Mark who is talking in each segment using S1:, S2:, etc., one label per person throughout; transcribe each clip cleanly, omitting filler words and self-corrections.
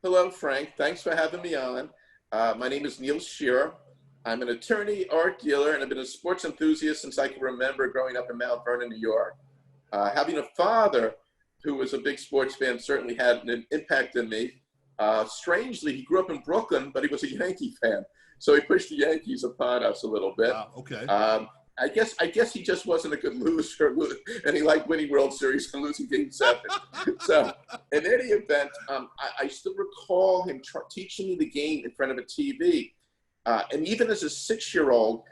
S1: Hello, Frank. Thanks for having me on. My name is Neil Scherer. I'm an attorney, art dealer, and I've been a sports enthusiast since I can remember growing up in Mount Vernon, New York. Having a father who was a big sports fan certainly had an impact on me. Strangely, he grew up in Brooklyn, but he was a Yankee fan. So he pushed the Yankees upon us a little bit.
S2: Okay.
S1: I guess he just wasn't a good loser, and he liked winning World Series and losing Game 7. So, in any event, I still recall him teaching me the game in front of a TV. And even as a 6-year-old,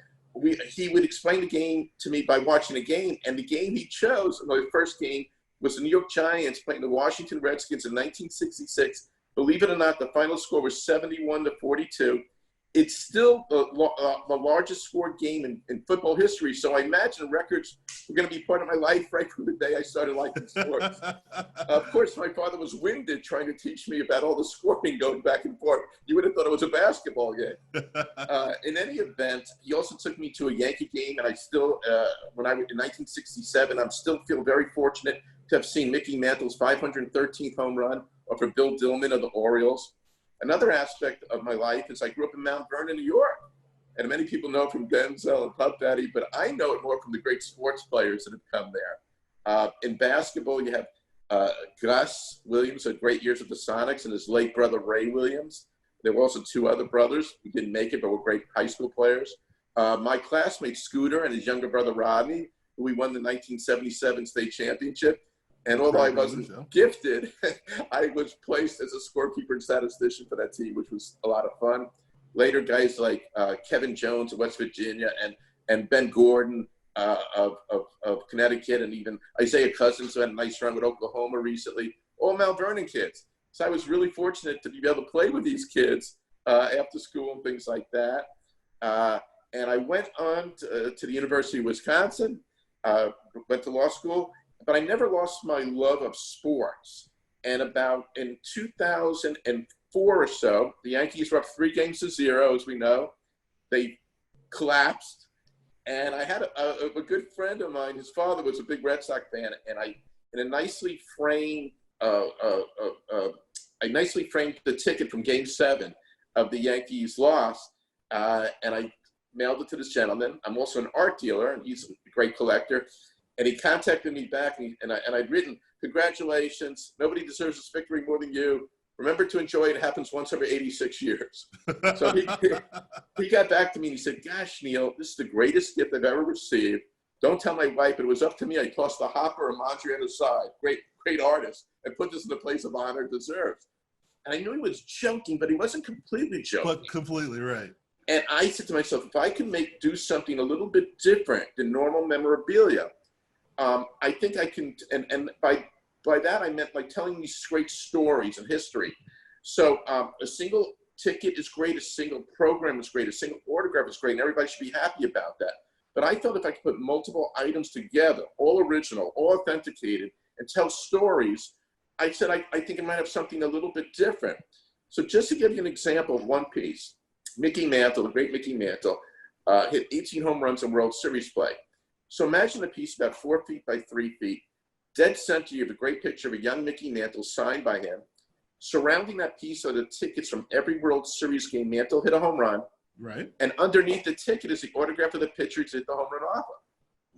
S1: he would explain the game to me by watching a game. And the game he chose, my first game, was the New York Giants playing the Washington Redskins in 1966. Believe it or not, the final score was 71-42. It's still the largest scored game in football history. So I imagine records were going to be part of my life right from the day I started liking sports. Of course, my father was winded trying to teach me about all the scoring going back and forth. You would have thought it was a basketball game. In any event, he also took me to a Yankee game, and I still, when I was in 1967, I still feel very fortunate to have seen Mickey Mantle's 513th home run over Bill Dillman of the Orioles. Another aspect of my life is I grew up in Mount Vernon, New York. And many people know it from Denzel and Puff Daddy, but I know it more from the great sports players that have come there. In basketball, you have Gus Williams had great years with the Sonics, and his late brother, Ray Williams. There were also two other brothers who didn't make it, but were great high school players. My classmate, Scooter, and his younger brother, Rodney, who we won the 1977 state championship. And although I wasn't gifted, I was placed as a scorekeeper and statistician for that team, which was a lot of fun. Later, guys like Kevin Jones of West Virginia and Ben Gordon of Connecticut, and even Isaiah Cousins, who had a nice run with Oklahoma recently, all Mount Vernon kids. So I was really fortunate to be able to play with these kids after school and things like that. And I went on to the University of Wisconsin, went to law school. But I never lost my love of sports. And about in 2004 or so, the Yankees were up 3-0, as we know. They collapsed. And I had a good friend of mine, his father was a big Red Sox fan, and I nicely framed the ticket from Game 7 of the Yankees' loss, and I mailed it to this gentleman. I'm also an art dealer, and he's a great collector. And he contacted me back, and I'd written, "Congratulations, nobody deserves this victory more than you. Remember to enjoy it. It happens once every 86 years." So he got back to me, and he said, "Gosh, Neil, this is the greatest gift I've ever received. Don't tell my wife, but it was up to me. I tossed the Hopper and Mondrian aside. Great artist, and put this in the place of honor it deserves." And I knew he was joking, but he wasn't completely joking.
S2: But completely right.
S1: And I said to myself, if I can do something a little bit different than normal memorabilia, I think I can, and by that I meant like telling these great stories and history. So a single ticket is great, a single program is great, a single autograph is great, and everybody should be happy about that. But I felt if I could put multiple items together, all original, all authenticated, and tell stories, I said I think I might have something a little bit different. So just to give you an example of one piece, Mickey Mantle, the great Mickey Mantle, hit 18 home runs in World Series play. So imagine a piece about 4 feet by 3 feet. Dead center, you have a great picture of a young Mickey Mantle signed by him. Surrounding that piece are the tickets from every World Series game Mantle hit a home run.
S2: Right.
S1: And underneath the ticket is the autograph of the pitcher who hit the home run off of.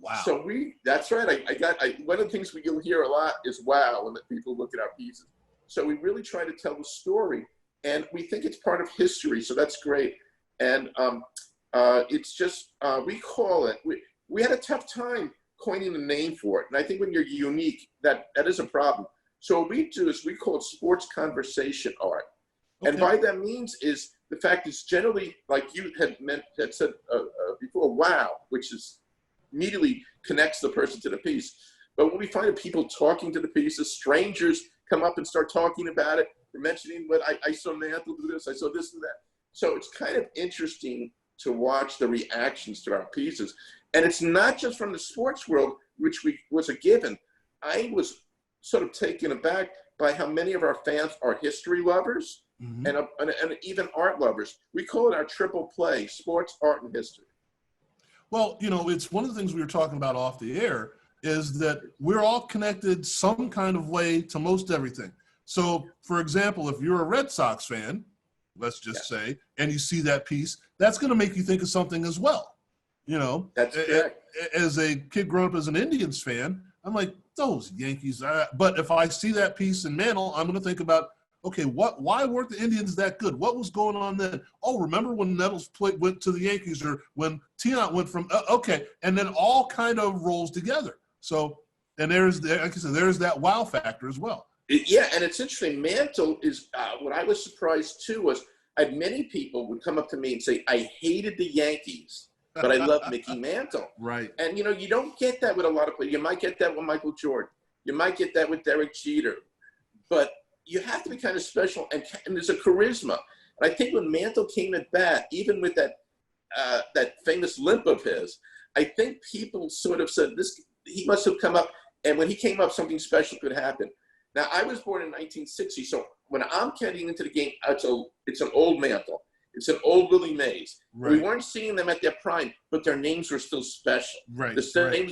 S2: Wow.
S1: So that's right. One of the things you'll hear a lot is wow when people look at our pieces. So we really try to tell the story, and we think it's part of history. So that's great. And it's just, we call it, we had a tough time coining a name for it. And I think when you're unique, that is a problem. So what we do is we call it sports conversation art. Okay. And by that means is the fact is generally, like you had said before, wow, which is immediately connects the person to the piece. But when we find people talking to the pieces, strangers come up and start talking about it. They're mentioning what I saw Mantle do this, I saw this and that. So it's kind of interesting to watch the reactions to our pieces. And it's not just from the sports world, which was a given. I was sort of taken aback by how many of our fans are history lovers, mm-hmm. and even art lovers. We call it our triple play, sports, art, and history.
S2: Well, it's one of the things we were talking about off the air is that we're all connected some kind of way to most everything. So, for example, if you're a Red Sox fan, let's just say, and you see that piece, that's going to make you think of something as well. You know,
S1: That's correct.
S2: As a kid growing up as an Indians fan, I'm like, those Yankees. But if I see that piece in Mantle, I'm going to think about, okay, why weren't the Indians that good? What was going on then? Oh, remember when Nettles went to the Yankees, or when Tiant went from, okay. And then all kind of rolls together. So, and there's, like I said, there's that wow factor as well.
S1: Yeah, and it's interesting. Mantle is, what I was surprised too was I had many people would come up to me and say, I hated the Yankees, but I love Mickey Mantle.
S2: Right.
S1: And, you know, you don't get that with a lot of players. You might get that with Michael Jordan. You might get that with Derek Jeter. But you have to be kind of special, and there's a charisma. And I think when Mantle came at bat, even with that famous limp of his, I think people sort of said, he must have come up, and when he came up, something special could happen. Now, I was born in 1960, so when I'm getting into the game, it's an old Mantle. It's an old Willie Mays. Right. We weren't seeing them at their prime, but their names were still special.
S2: Right.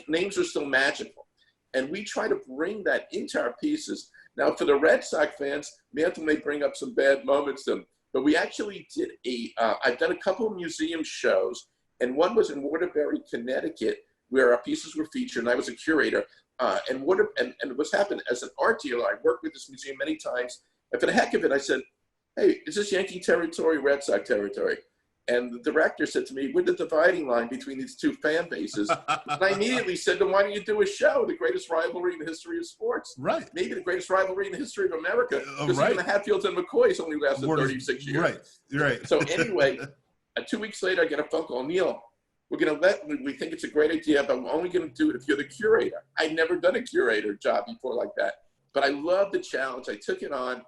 S1: Names were still magical. And we try to bring that into our pieces. Now, for the Red Sox fans, Mantle may bring up some bad moments to them, but we actually did I've done a couple of museum shows, and one was in Waterbury, Connecticut, where our pieces were featured, and I was a curator. And what's happened as an art dealer, I worked with this museum many times, and for the heck of it, I said, hey, is this Yankee territory, Red Sox territory? And the director said to me, we're the dividing line between these two fan bases. And I immediately said, then why don't you do a show, the greatest rivalry in the history of sports?
S2: Right.
S1: Maybe the greatest rivalry in the history of America. Because
S2: right.
S1: even the Hatfields and McCoys only lasted 36 years.
S2: Right, right.
S1: So anyway, 2 weeks later, I get a phone call, Neil, we think it's a great idea, but we're only going to do it if you're the curator. I'd never done a curator job before like that. But I loved the challenge. I took it on.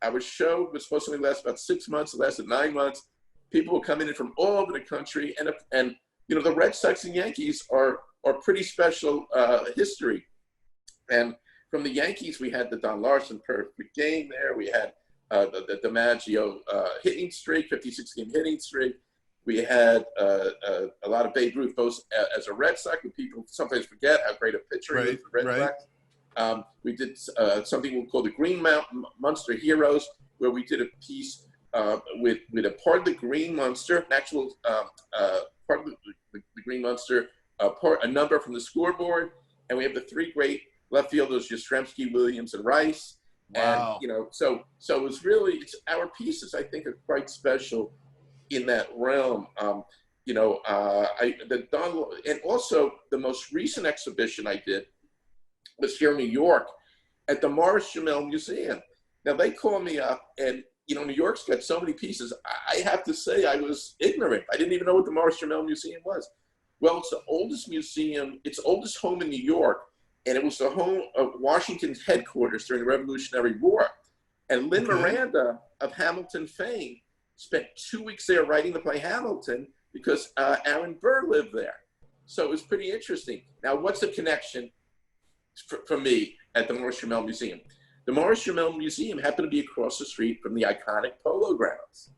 S1: Our show was supposed to only last about 6 months. It lasted 9 months. People were coming in from all over the country. And you know, the Red Sox and Yankees are pretty special history. And from the Yankees, we had the Don Larson perfect game there. We had the DiMaggio hitting streak, 56-game hitting streak. We had a lot of Babe Ruth, both as a Red Sox, and people sometimes forget how great a pitcher he is for the Red Sox. We did something we call the Green Monster Heroes, where we did a piece with a part of the Green Monster, an actual part of the Green Monster, a number from the scoreboard, and we have the three great left fielders, Yastrzemski, Williams, and Rice.
S2: Wow.
S1: And, you know, so it was really, our pieces, I think, are quite special in that realm. You know, and also the most recent exhibition I did was here in New York at the Morris Jamel Museum. Now they called me up, and you know, New York's got so many pieces. I have to say I was ignorant. I didn't even know what the Morris Jamel Museum was. Well, it's the oldest museum, it's the oldest home in New York, and it was the home of Washington's headquarters during the Revolutionary War. And Lin Miranda of Hamilton fame spent 2 weeks there writing the play Hamilton because Aaron Burr lived there. So it was pretty interesting. Now, what's the connection for me at the Morris Jamel Museum? The Morris Jamel Museum happened to be across the street from the iconic Polo Grounds.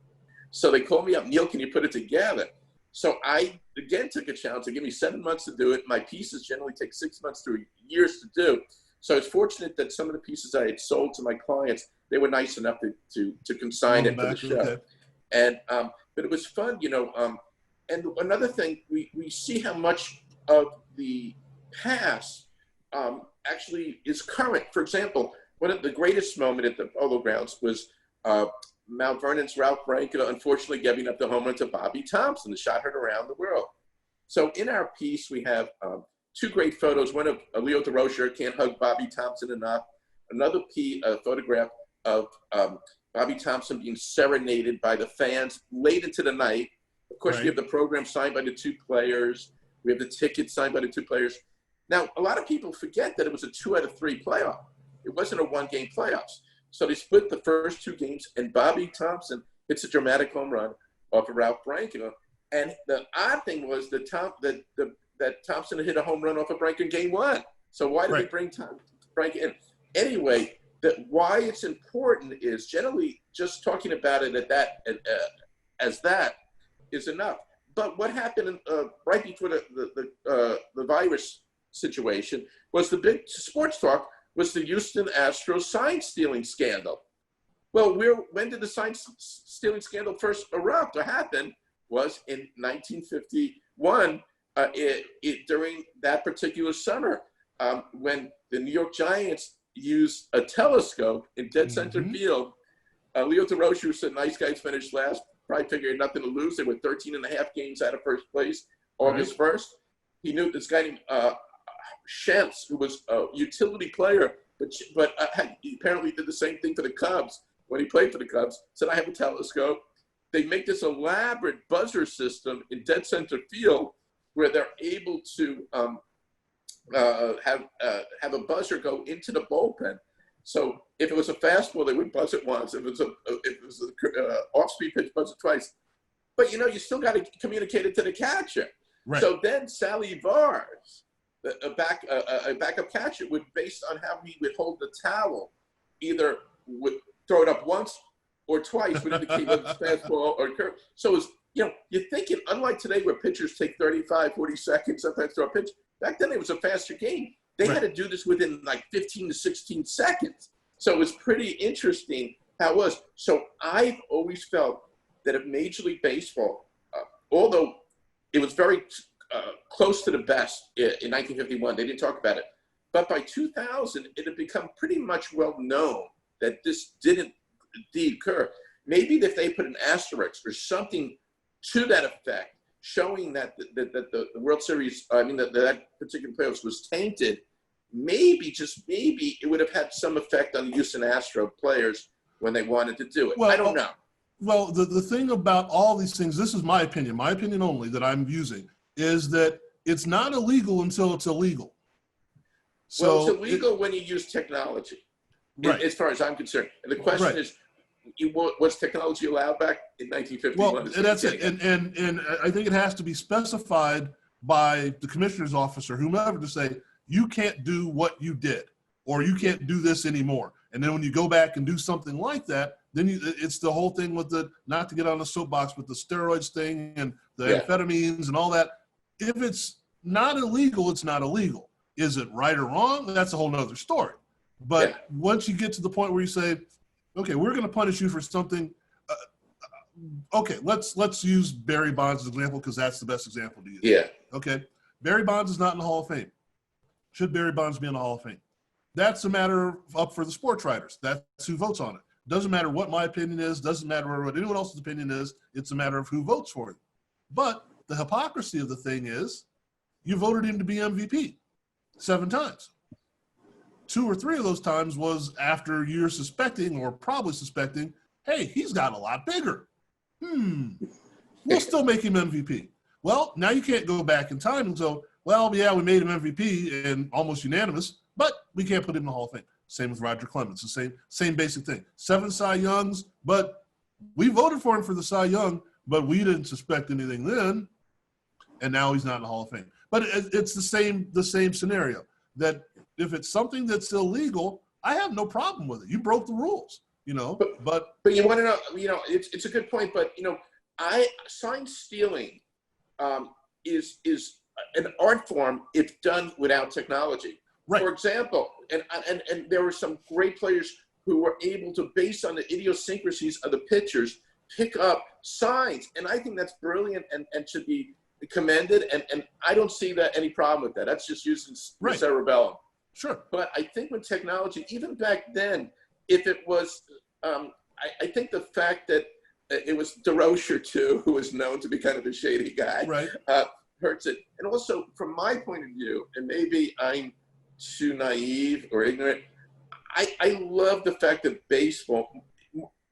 S1: So they called me up, Neil, can you put it together? So I, again, took a challenge. They gave me 7 months to do it. My pieces generally take 6 months to years to do. So I was fortunate that some of the pieces I had sold to my clients, they were nice enough to consign it for the show. Okay. And, but it was fun, you know. And another thing, we see how much of the past actually is current. For example, one of the greatest moment at the Polo Grounds was Mount Vernon's Ralph Branco, unfortunately giving up the home run to Bobby Thompson, the shot heard around the world. So in our piece, we have two great photos. One of Leo DeRocher, can't hug Bobby Thompson enough. Another photograph of Bobby Thompson being serenaded by the fans late into the night. Of course, we have the program signed by the two players. We have the ticket signed by the two players. Now, a lot of people forget that it was a 2 out of 3 playoff. It wasn't a one-game playoffs. So they split the first 2 games, and Bobby Thompson hits a dramatic home run off of Ralph Branco. And the odd thing was that Thompson hit a home run off of Branco in game 1. So why did we bring Branco in? Anyway, why it's important is generally just talking about it as that is enough. But what happened right before the virus situation was the big sports talk was the Houston Astros sign stealing scandal. Well, when did the sign stealing scandal first erupt or happen? Was in 1951, during that particular summer, when the New York Giants used a telescope in dead center field. Leo DeRocher, who said nice guys finished last, probably figured nothing to lose. They were 13 and a half games out of first place August 1st. He knew this guy named Shentz, who was a utility player, but he apparently did the same thing for the Cubs when he played for the Cubs. Said, I have a telescope. They make this elaborate buzzer system in dead center field where they're able to have a buzzer go into the bullpen. So if it was a fastball, they would buzz it once. If it was a off-speed pitch, buzz it twice. But you still got to communicate it to the catcher. Right. So then Sally Vars, a backup catcher, would, based on how he would hold the towel, either would throw it up once or twice, would indicate whether it's fastball or curve. So it's, you're thinking, unlike today where pitchers take 35, 40 seconds sometimes throw a pitch, back then it was a faster game. They had to do this within like 15 to 16 seconds. So it was pretty interesting how it was. So I've always felt that if Major League Baseball, although it was very close to the best in 1951, they didn't talk about it. But by 2000, it had become pretty much well known that this didn't indeed occur. Maybe if they put an asterisk or something to that effect, showing that the World Series, that particular playoffs was tainted, maybe, just maybe, it would have had some effect on the Houston Astros players when they wanted to do it. Well, I don't know.
S2: Well, the thing about all these things, this is my opinion only that I'm using, is that it's not illegal until it's illegal.
S1: So well, it's illegal when you use technology, as far as I'm concerned. And the question is, was technology allowed back in 1951?
S2: Well, that's it. And I think it has to be specified by the commissioner's office or whomever to say, you can't do what you did, or you can't do this anymore. And then when you go back and do something like that, then it's the whole thing with the, not to get on the soapbox, with the steroids thing and the amphetamines and all that. If it's not illegal, it's not illegal. Is it right or wrong? That's a whole nother story. But once you get to the point where you say, okay, we're going to punish you for something. Okay, let's use Barry Bonds as an example because that's the best example to use.
S1: Yeah.
S2: Okay, Barry Bonds is not in the Hall of Fame. Should Barry Bonds be in the Hall of Fame? That's a matter up for the sports writers. That's who votes on it. Doesn't matter what my opinion is. Doesn't matter what anyone else's opinion is. It's a matter of who votes for it. But the hypocrisy of the thing is, you voted him to be MVP 7 times. 2 or 3 of those times was after you're suspecting, or probably suspecting, hey, he's got a lot bigger. We'll still make him MVP. Well, now you can't go back in time and go, well, yeah, we made him MVP and almost unanimous, but we can't put him in the Hall of Fame. Same with Roger Clemens, the same basic thing. 7 Cy Youngs, but we voted for him for the Cy Young, but we didn't suspect anything then, and now he's not in the Hall of Fame. But it's the same scenario, that if it's something that's illegal, I have no problem with it. You broke the rules, But
S1: you want to know, it's a good point. But sign stealing is an art form if done without technology. Right. For example, and there were some great players who were able to, based on the idiosyncrasies of the pitchers, pick up signs, and I think that's brilliant and should be commended. And I don't see any problem with that. That's just using cerebellum.
S2: Sure.
S1: But I think with technology, even back then, if it was, I think the fact that it was DeRocher too, who was known to be kind of a shady guy, hurts it. And also, from my point of view, and maybe I'm too naive or ignorant, I love the fact that baseball,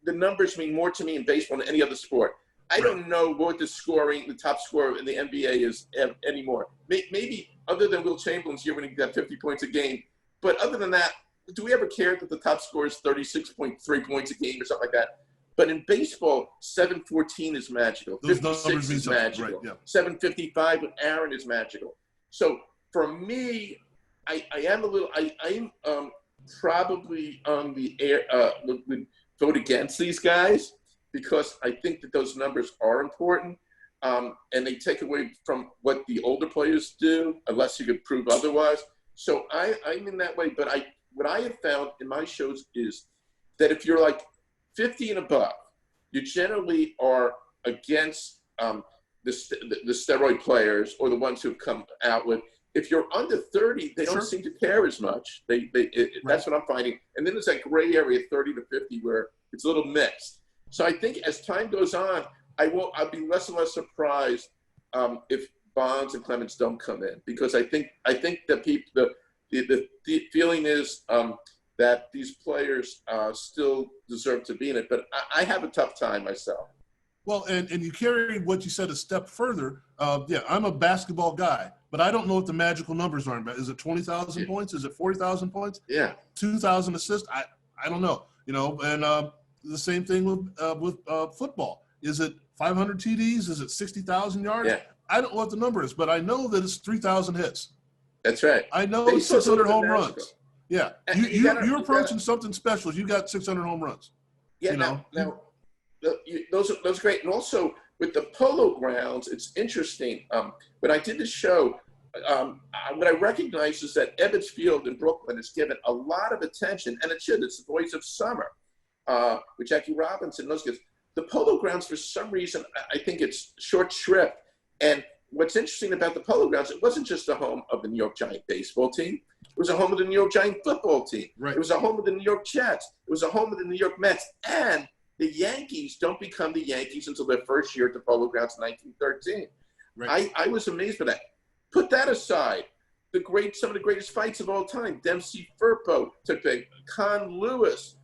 S1: the numbers mean more to me in baseball than any other sport. I don't know what the top scorer in the NBA is anymore. Maybe other than Will Chamberlain's year when he got 50 points a game. But other than that, do we ever care that the top scorer is 36.3 points a game or something like that? But in baseball, 714 is magical. 56 is magical. 755 with Aaron is magical. So for me, I am probably on the air, would vote against these guys, because I think that those numbers are important, and they take away from what the older players do, unless you could prove otherwise. So I'm in that way. But what I have found in my shows is that if you're like 50 and above, you generally are against the steroid players or the ones who've come out with. If you're under 30, they don't seem to care as much. That's what I'm finding. And then there's that gray area, 30 to 50, where it's a little mixed. So I think as time goes on, I'll be less and less surprised if Bonds and Clemens don't come in, because I think that the feeling is that these players still deserve to be in it. But I have a tough time myself.
S2: Well, and you carried what you said a step further. I'm a basketball guy, but I don't know what the magical numbers are. Is it 20,000 points? Is it 40,000 points?
S1: Yeah.
S2: 2,000 assists? I don't know. And the same thing with football. Is it 500 TDs? Is it 60,000 yards?
S1: Yeah.
S2: I don't know what the number is, but I know that it's 3,000 hits.
S1: That's right.
S2: I know it's 600 home runs. Yeah. You're approaching something special. You got 600 home runs.
S1: Yeah. Now those are great. And also with the Polo Grounds, it's interesting. When I did the show, what I recognize is that Ebbets Field in Brooklyn is given a lot of attention, and it should. It's the voice of summer with Jackie Robinson. Those guys. The Polo Grounds, for some reason, I think it's short shrift. And what's interesting about the Polo Grounds, it wasn't just the home of the New York Giant baseball team. It was a home of the New York Giant football team. Right. It was a home of the New York Jets. It was a home of the New York Mets. And the Yankees don't become the Yankees until their first year at the Polo Grounds in 1913. Right. I was amazed by that. Put that aside. Some of the greatest fights of all time. Dempsey Firpo took place. Con Lewis.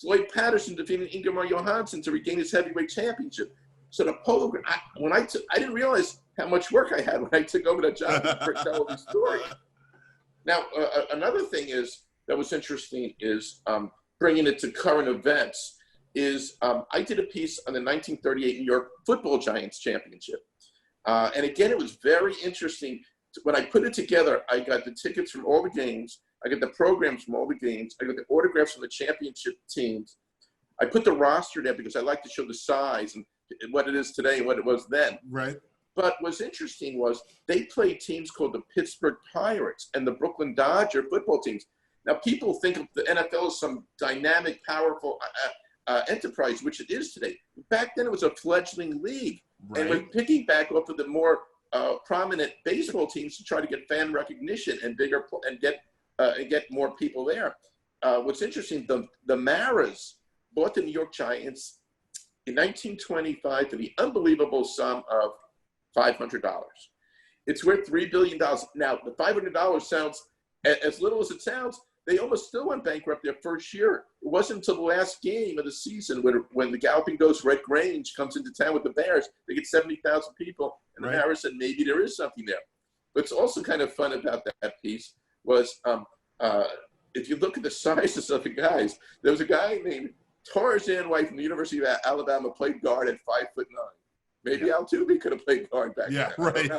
S1: Floyd Patterson defeated Ingemar Johansson to regain his heavyweight championship. So the Polo Grounds, I didn't realize how much work I had when I took over that job to tell these stories. Now, another thing that was interesting is bringing it to current events. I did a piece on the 1938 New York Football Giants championship. And again, it was very interesting. When I put it together, I got the tickets from all the games. I got the programs from all the games. I got the autographs from the championship teams. I put the roster there because I like to show the size and what it is today and what it was then. Right. But what's interesting was they played teams called the Pittsburgh Pirates and the Brooklyn Dodger football teams. Now, people think of the NFL as some dynamic, powerful enterprise, which it is today. Back then, it was a fledgling league. Right. And we're picking back off of the more prominent baseball teams to try to get fan recognition and bigger and get more people there. What's interesting, the Maris bought the New York Giants in 1925 for the unbelievable sum of $500. It's worth $3 billion. Now, the $500 sounds as little as it sounds. They almost still went bankrupt their first year. It wasn't until the last game of the season when the Galloping Ghost Red Grange comes into town with the Bears. They get 70,000 people, and the Maris said maybe there is something there. What's also kind of fun about that piece was if you look at the sizes of the guys, there was a guy named Tarzan White from the University of Alabama, played guard at 5'9". Maybe Altuve could have played guard back then. Yeah, right.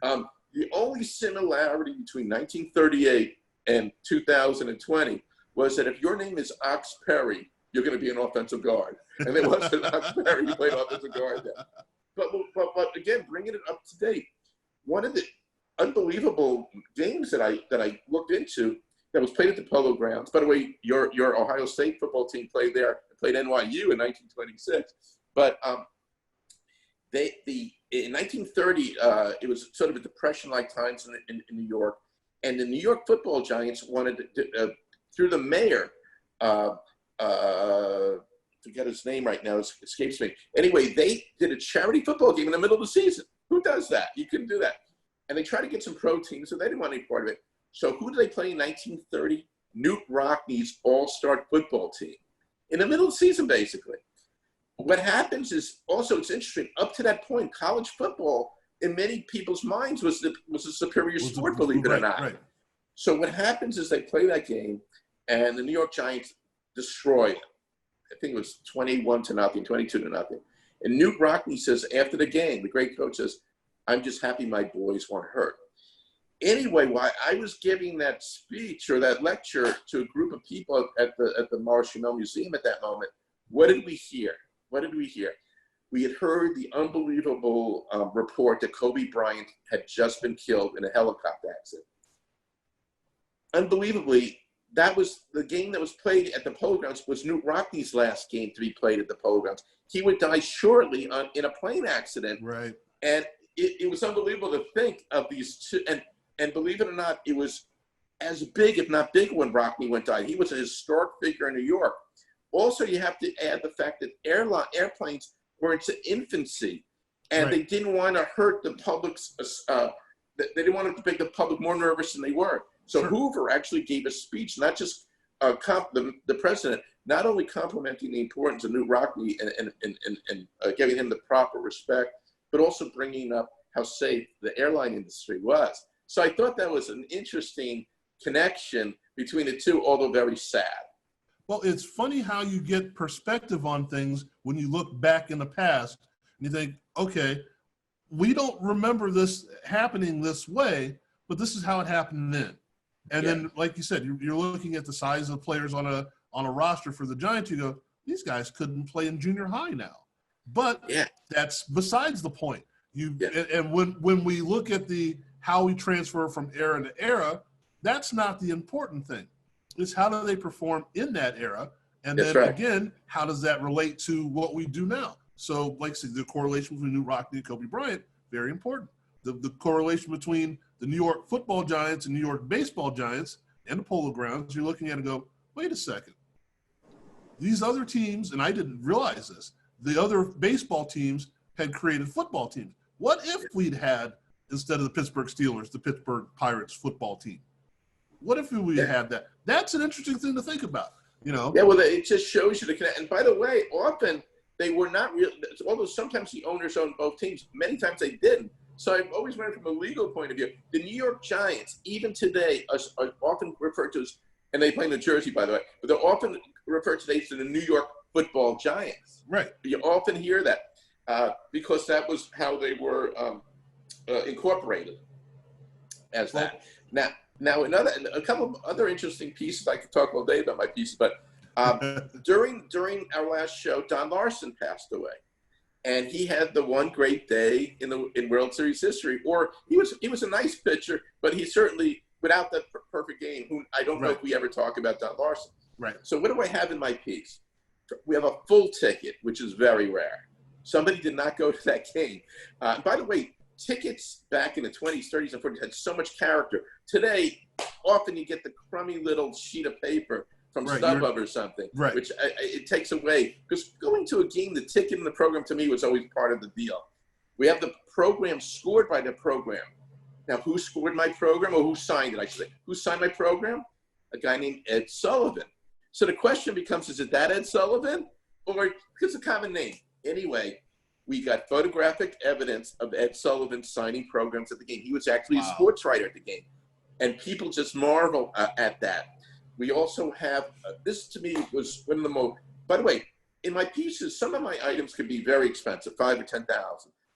S1: The only similarity between 1938 and 2020 was that if your name is Ox Perry, you're going to be an offensive guard. And there wasn't Ox Perry who played offensive guard then. But again, bringing it up to date, one of the unbelievable games that I looked into that was played at the Polo Grounds. By the way, your Ohio State football team played there, played NYU in 1926. But in 1930, it was sort of a depression-like times in New York, and the New York Football Giants wanted to, through the mayor, forget his name right now, it escapes me. Anyway, they did a charity football game in the middle of the season. Who does that? You couldn't do that. And they tried to get some pro teams, so they didn't want any part of it. So who did they play in 1930? Newt Rockney's all-star football team. In the middle of the season, basically. What happens is, also it's interesting, up to that point, college football, in many people's minds, was a superior sport, believe it or not. Right. So what happens is they play that game, and the New York Giants destroy it. I think it was 21-0, 22-0. And Newt Rockney says after the game, the great coach says, "I'm just happy my boys weren't hurt." Anyway, while I was giving that speech or that lecture to a group of people at the Morris Chanel Museum at that moment, what did we hear? We had heard the unbelievable report that Kobe Bryant had just been killed in a helicopter accident. Unbelievably, that was the game that was played at the Polo Grounds was Newt Rockney's last game to be played at the Polo Grounds. He would die shortly in a plane accident.
S2: Right.
S1: And it was unbelievable to think of these two. And believe it or not, it was as big, if not bigger, when Rockney died. He was a historic figure in New York. Also, you have to add the fact that airplanes were into infancy, and they didn't want to hurt the public's. They didn't want to make the public more nervous than they were. So Hoover actually gave a speech, not just the president, not only complimenting the importance of Newt Rockney and giving him the proper respect, but also bringing up how safe the airline industry was. So I thought that was an interesting connection between the two, although very sad.
S2: Well, it's funny how you get perspective on things when you look back in the past and you think, okay, we don't remember this happening this way, but this is how it happened then. And then, like you said, you're looking at the size of the players on a roster for the Giants. You go, these guys couldn't play in junior high now. But that's besides the point. And when we look at how we transfer from era to era, that's not the important thing. It's how do they perform in that era, and then again, how does that relate to what we do now? So, like I said, the correlation between Newt Rockney and Kobe Bryant, very important. The correlation between the New York Football Giants and New York Baseball Giants and the Polo Grounds, you're looking at it and go, wait a second. These other teams, and I didn't realize this, the other baseball teams had created football teams. What if we'd had, instead of the Pittsburgh Steelers, the Pittsburgh Pirates football team? What if we had that? That's an interesting thing to think about, you know?
S1: Yeah, well, it just shows you the connection. And by the way, often they were not real, although sometimes the owners owned both teams, many times they didn't. So I've always learned from a legal point of view, the New York Giants, even today, are often referred to as, and they play in New Jersey, by the way, but they're often referred today to the New York Football Giants.
S2: Right.
S1: You often hear that because that was how they were incorporated as that. Now, a couple of other interesting pieces. I could talk all day about my pieces, but during our last show, Don Larson passed away, and he had the one great day in World Series history. Or he was a nice pitcher, but he certainly, without that perfect game, I don't know if we ever talk about Don Larson.
S2: Right.
S1: So what do I have in my piece? We have a full ticket, which is very rare. Somebody did not go to that game. By the way, tickets back in the 20s, 30s, and 40s had so much character. Today, often you get the crummy little sheet of paper from StubHub or something, which it takes away. Because going to a game, the ticket in the program to me was always part of the deal. We have the program scored by the program. Now, who scored my program, or who signed it, I should say? Who signed my program? A guy named Ed Sullivan. So the question becomes, is it that Ed Sullivan? Or it's a common name. Anyway, we got photographic evidence of Ed Sullivan signing programs at the game. He was actually a sports writer at the game. And people just marvel at that. We also have, this to me was one of the most, by the way, in my pieces, some of my items could be very expensive, $5,000 or $10,000.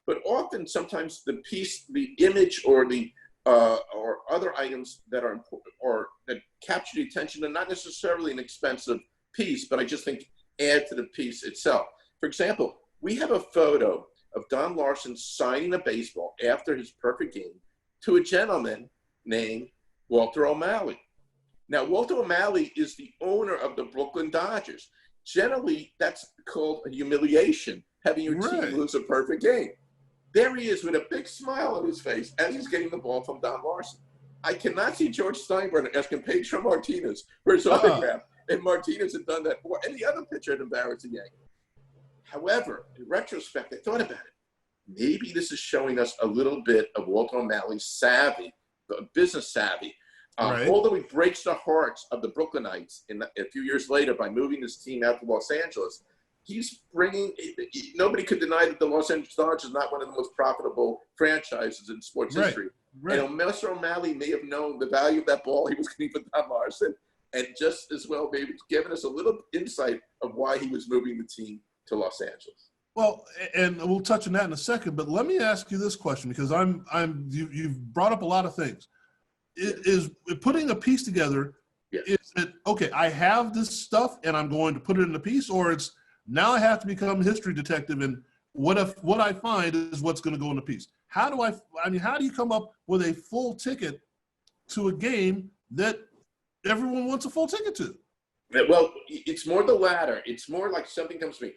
S1: But often, sometimes the piece, the image, or the or other items that are important or that capture the attention are not necessarily an expensive piece, but I just think add to the piece itself. For example, we have a photo of Don Larson signing a baseball after his perfect game to a gentleman named Walter O'Malley. Now, Walter O'Malley is the owner of the Brooklyn Dodgers. Generally, that's called a humiliation, having your team lose a perfect game. There he is with a big smile on his face as he's getting the ball from Don Larson. I cannot see George Steinbrenner asking Pedro Martinez for his autograph. And Martinez had done that before. And the other pitcher had embarrassed the Yankees. However, in retrospect, I thought about it. Maybe this is showing us a little bit of Walter O'Malley's savvy, business savvy. Although he breaks the hearts of the Brooklynites a few years later by moving his team out to Los Angeles, he's bringing – nobody could deny that the Los Angeles Dodgers is not one of the most profitable franchises in sports history. And Mr. O'Malley may have known the value of that ball he was getting from Don Larson, and just as well maybe given us a little insight of why he was moving the team to Los Angeles.
S2: Well, and we'll touch on that in a second, but let me ask you this question, because you've brought up a lot of things. Is putting a piece together, is it, okay, I have this stuff and I'm going to put it in a piece, or it's now I have to become a history detective, and what if what I find is what's going to go in the piece? How do you come up with a full ticket to a game that everyone wants a full ticket to.
S1: Well, it's more the latter. It's more like something comes to me.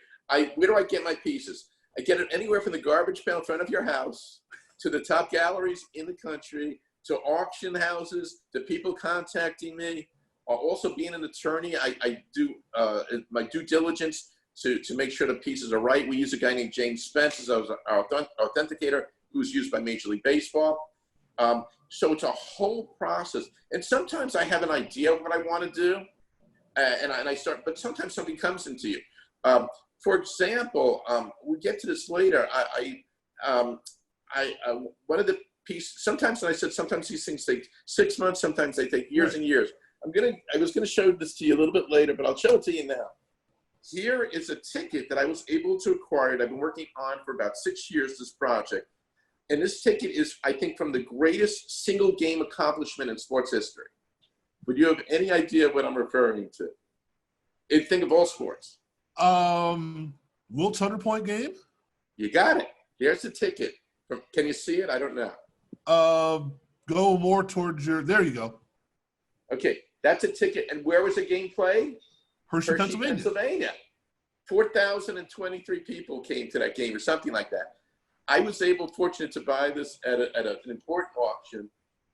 S1: Where do I get my pieces? I get it anywhere from the garbage pail in front of your house to the top galleries in the country, to auction houses, to people contacting me. Also, being an attorney, I do my due diligence to make sure the pieces are right. We use a guy named James Spence as our authenticator, who's used by Major League Baseball. So it's a whole process. And sometimes I have an idea of what I want to do, and I start, but sometimes something comes into you. For example, we'll get to this later. One of the pieces, sometimes, and I said sometimes these things take 6 months, sometimes they take years and years. I was gonna show this to you a little bit later, but I'll show it to you now. Here is a ticket that I was able to acquire. I've been working on for about 6 years, this project. And this ticket is, I think, from the greatest single game accomplishment in sports history. Would you have any idea what I'm referring to? Think of all sports.
S2: Wilt's 100-point game?
S1: You got it. Here's the ticket. Can you see it? I don't know.
S2: Go more towards there you go.
S1: Okay, that's a ticket. And where was the game played?
S2: Hershey, Pennsylvania.
S1: 4,023 people came to that game or something like that. I was fortunate to buy this at an important auction.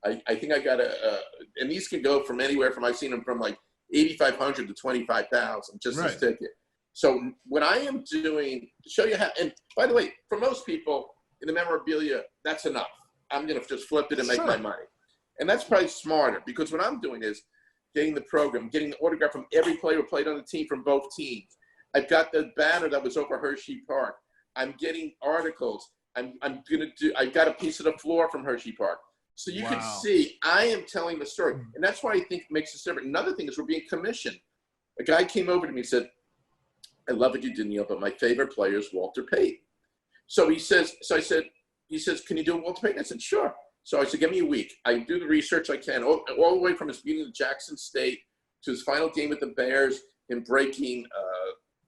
S1: I think I got and these can go from anywhere from, I've seen them from like 8,500 to 25,000, just this ticket. So what I am doing to show you how, and by the way, for most people in the memorabilia, that's enough. I'm going to just flip it and make my money. And that's probably smarter, because what I'm doing is getting the program, getting the autograph from every player who played on the team from both teams. I've got the banner that was over Hershey Park. I'm getting articles. I've got a piece of the floor from Hershey Park. So you can see I am telling the story. And that's why I think it makes us different. Another thing is we're being commissioned. A guy came over to me and said, I love what you did, Neil, but my favorite player is Walter Payton. So he says, can you do Walter Payton? I said, sure. So I said, give me a week. I do the research I can, all the way from his beginning at Jackson State to his final game with the Bears, him breaking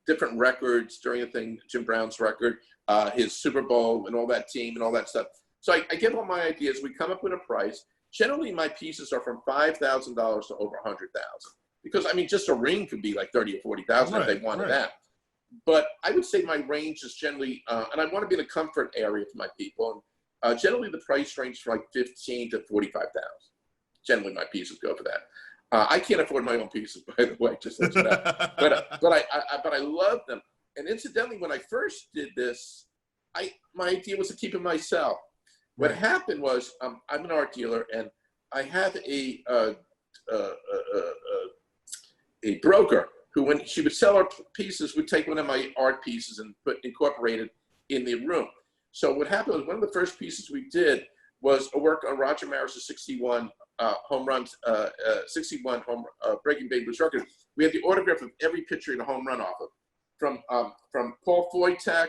S1: different records during the thing, Jim Brown's record, his Super Bowl and all that team and all that stuff. So I give all my ideas. We come up with a price. Generally, my pieces are from $5,000 to over $100,000, because I mean, just a ring could be like $30,000 or $40,000 if they wanted that. But I would say my range is generally, and I want to be in a comfort area for my people. And generally, the price range from like $15,000 to $45,000. Generally, my pieces go for that. I can't afford my own pieces, by the way, just let you know. but I love them. And incidentally, when I first did this, my idea was to keep it myself. What happened was, I'm an art dealer, and I have a broker who, when she would sell her pieces, would take one of my art pieces and incorporate it in the room. So what happened was, one of the first pieces we did was a work on Roger Maris' 61 home runs, 61 breaking Babe Ruth's record. We had the autograph of every pitcher in a home run off of, from Paul Foytak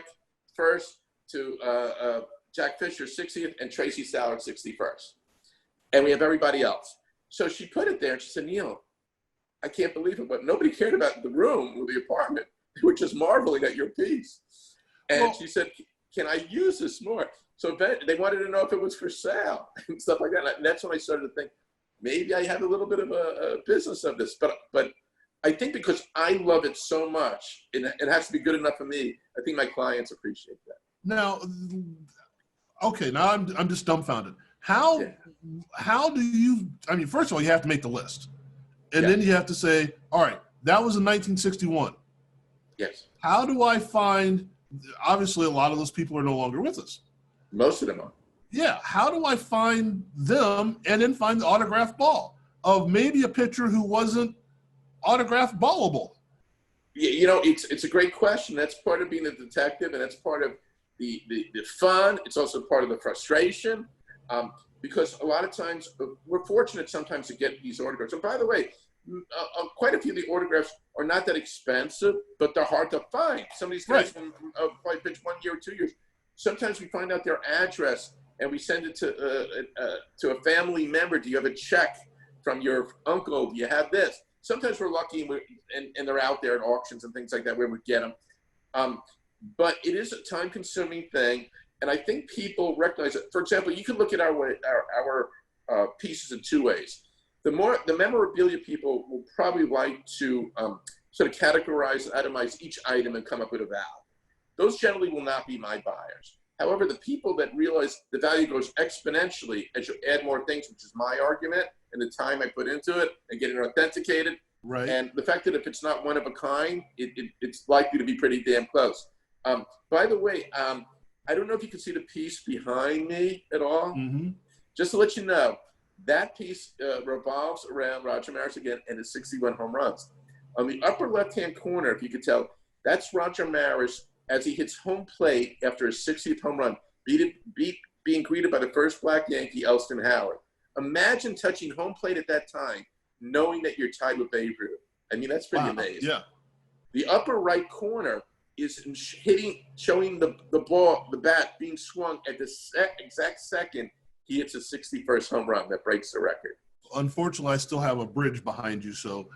S1: first to Jack Fisher 60th and Tracy Stallard 61st. And we have everybody else. So she put it there and she said, Neil, I can't believe it, but nobody cared about the room or the apartment. They were just marveling at your piece. And she said, can I use this more? So they wanted to know if it was for sale and stuff like that. And that's when I started to think, maybe I have a little bit of a business of this. But I think because I love it so much, it has to be good enough for me. I think my clients appreciate that.
S2: Now, okay, now I'm just dumbfounded. How do you, I mean, first of all, you have to make the list. And then you have to say, all right, that was in 1961.
S1: Yes.
S2: How do I find, obviously a lot of those people are no longer with us.
S1: Most of them are.
S2: Yeah. How do I find them and then find the autographed ball of maybe a pitcher who wasn't autographed ballable?
S1: Yeah, you know, it's a great question. That's part of being a detective, and that's part of the fun. It's also part of the frustration, because a lot of times we're fortunate sometimes to get these autographs. And by the way, quite a few of the autographs are not that expensive, but they're hard to find. Some of these guys probably pitch 1 year or 2 years. Sometimes we find out their address and we send it to a family member. Do you have a check from your uncle? Do you have this? Sometimes we're lucky and they're out there at auctions and things like that where we get them. But it is a time-consuming thing, and I think people recognize it. For example, you can look at our pieces in two ways. the memorabilia people will probably like to sort of categorize and itemize each item and come up with a value. Those generally will not be my buyers. However, the people that realize the value goes exponentially as you add more things, which is my argument, and the time I put into it and getting it authenticated,
S2: Right.
S1: and the fact that if it's not one of a kind, it's likely to be pretty damn close. By the way, I don't know if you can see the piece behind me at all.
S2: Mm-hmm.
S1: Just to let you know, that piece revolves around Roger Maris again and his 61 home runs. On the upper left-hand corner, if you could tell, that's Roger Maris as he hits home plate after his 60th home run, being greeted by the first black Yankee, Elston Howard. Imagine touching home plate at that time, knowing that you're tied with Babe Ruth. I mean, that's pretty amazing.
S2: Yeah.
S1: The upper right corner is showing the ball, the bat being swung at the exact second he hits his 61st home run that breaks the record.
S2: Unfortunately, I still have a bridge behind you, so.